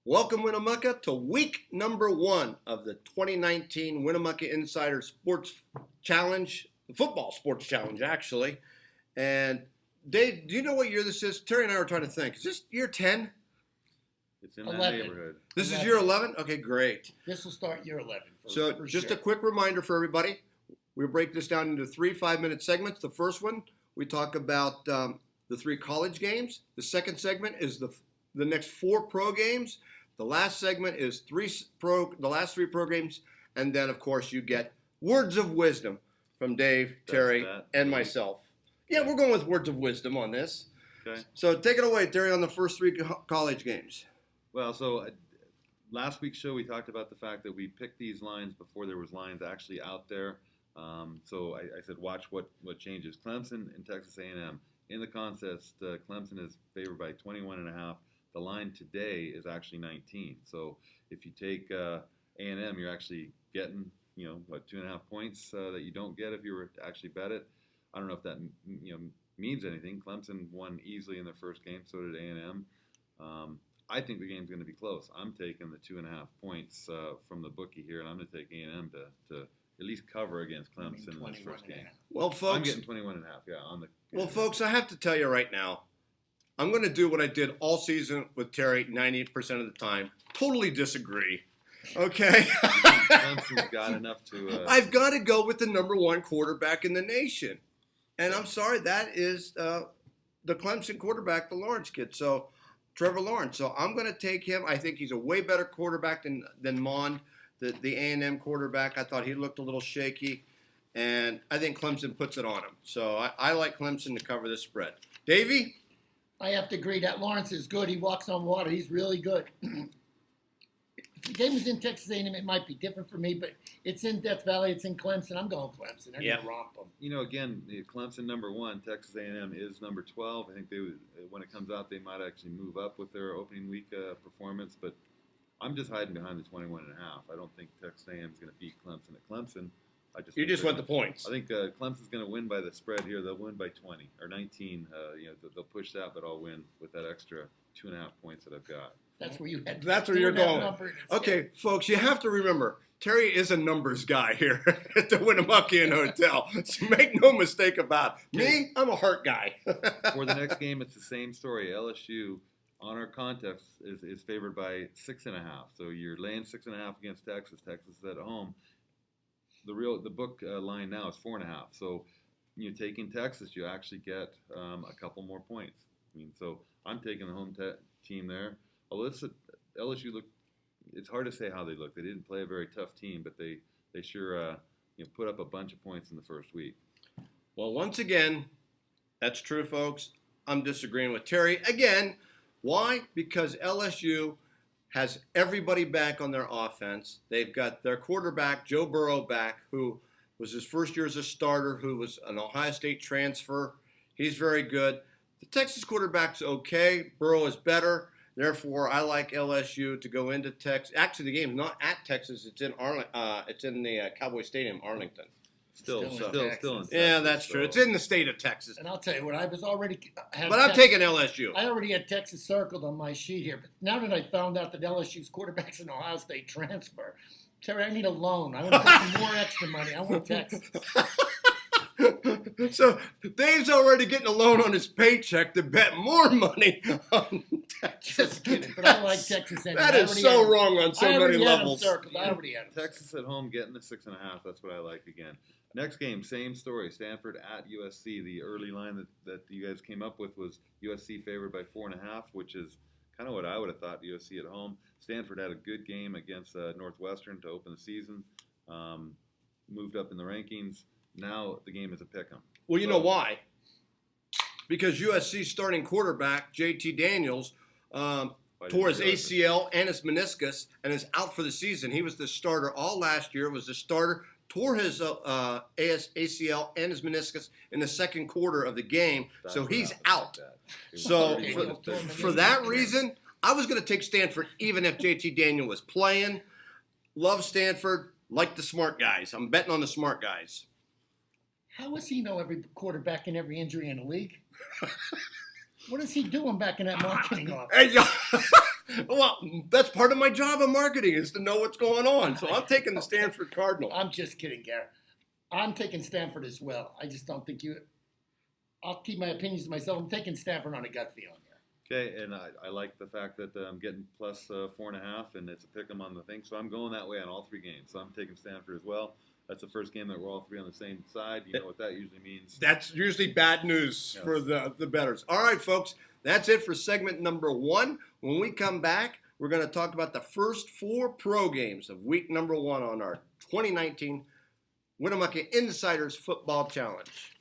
Welcome, Winnemucca, to week number 1 of the 2019 Winnemucca InnSiders Sports Challenge, football sports challenge, actually. And Dave, do you know what year this is? Terry and I were trying to think. Is this year 10? It's in that 11. neighborhood. This 11. is year 11? Okay, great. This will start year 11. So just a quick reminder for everybody. We'll break this down into 3 5-minute segments. The first one, we talk about the 3 college games. The second segment is the next 4 pro games. The last segment is the last 3 pro games. And then, of course, you get words of wisdom from Dave, Terry, and myself. Yeah, we're going with words of wisdom on this. Okay. So take it away, Terry, on the first 3 college games. Well, so last week's show we talked about the fact that we picked these lines before there was lines actually out there. So I said watch what changes. Clemson and Texas A&M. In the contest, Clemson is favored by 21.5. The line today is actually 19. So if you take A&M, you're actually getting 2.5 points that you don't get if you were to actually bet it. I don't know if that means anything. Clemson won easily in their first game, so did A&M. I think the game's going to be close. I'm taking the 2.5 points from the bookie here, and I'm going to take A&M to at least cover against Clemson in this first game. Well, folks, I'm getting 21.5. Yeah, on the. Well, folks, I have to tell you right now, I'm going to do what I did all season with Terry 98% of the time. Totally disagree. Okay? Clemson's got enough to. I've got to go with the number 1 quarterback in the nation. And I'm sorry, that is the Clemson quarterback, the Lawrence kid. So, Trevor Lawrence. So, I'm going to take him. I think he's a way better quarterback than Mond, the A&M quarterback. I thought he looked a little shaky. And I think Clemson puts it on him. So, I like Clemson to cover this spread. Davey? I have to agree that Lawrence is good. He walks on water. He's really good. If the game was in Texas A&M, it might be different for me, but it's in Death Valley. It's in Clemson. I'm going Clemson. They're going to romp them. Again, Clemson number 1, Texas A&M is number 12. I think when it comes out, they might actually move up with their opening week performance, but I'm just hiding behind the 21.5. I don't think Texas A&M is going to beat Clemson at Clemson. You just want the points. I think Clemson's going to win by the spread here. They'll win by 20 or 19. They'll push that, but I'll win with that extra 2.5 points that I've got. That's where you had. That's where you're going. Okay, folks, you have to remember, Terry is a numbers guy here at the Winnemucca Hotel. So make no mistake about it. Me, I'm a heart guy. For the next game, it's the same story. LSU on our contest is favored by 6.5. So you're laying 6.5 against Texas. Texas is at home. The book line now is 4.5. So you taking Texas, you actually get a couple more points. So I'm taking the home team there. LSU look. It's hard to say how they look. They didn't play a very tough team, but they sure put up a bunch of points in the first week. Well, once again, that's true, folks. I'm disagreeing with Terry again. Why? Because LSU has everybody back on their offense. They've got their quarterback, Joe Burrow, back, who was his first year as a starter, who was an Ohio State transfer. He's very good. The Texas quarterback's okay. Burrow is better. Therefore, I like LSU to go into Texas. Actually, the game's not at Texas. It's in it's in the Cowboy Stadium, Arlington. Still in Texas. Yeah, that's true. It's in the state of Texas. And I'll tell you what, I was already. But I'm taking LSU. I already had Texas circled on my sheet here, but now that I found out that LSU's quarterback's an Ohio State transfer, Terry, I need a loan. I want to get some more extra money. I want Texas. So Dave's already getting a loan on his paycheck to bet more money on Texas. Just kidding, but I like Texas. That is so wrong on so many levels. I already had him. Texas at home getting the 6.5. That's what I like again. Next game, same story. Stanford at USC. The early line that you guys came up with was USC favored by 4.5, which is kind of what I would have thought. USC at home. Stanford had a good game against Northwestern to open the season. Moved up in the rankings. Now the game is a pick'em. Well, you know why? Because USC's starting quarterback, JT Daniels, tore his ACL and his meniscus and is out for the season. He was the starter all last year, was the starter, tore his ACL and his meniscus in the second quarter of the game, so he's out. So for that reason, I was going to take Stanford even if JT Daniel was playing. Love Stanford, like the smart guys. I'm betting on the smart guys. How does he know every quarterback and every injury in the league? What is he doing back in that marketing office? Hey, well, that's part of my job in marketing is to know what's going on. So I'm taking the Stanford Cardinal. I'm just kidding, Garrett. I'm taking Stanford as well. I just don't think you. I'll keep my opinions to myself. I'm taking Stanford on a gut feeling here. Okay, and I like the fact that I'm getting plus 4.5, and it's a pick 'em on the thing. So I'm going that way on all three games. So I'm taking Stanford as well. That's the first game that we're all three on the same side. You know what that usually means. That's usually bad news for the bettors. All right, folks, that's it for segment number 1. When we come back, we're going to talk about the first 4 pro games of week number 1 on our 2019 Winnemucca Insiders Football Challenge.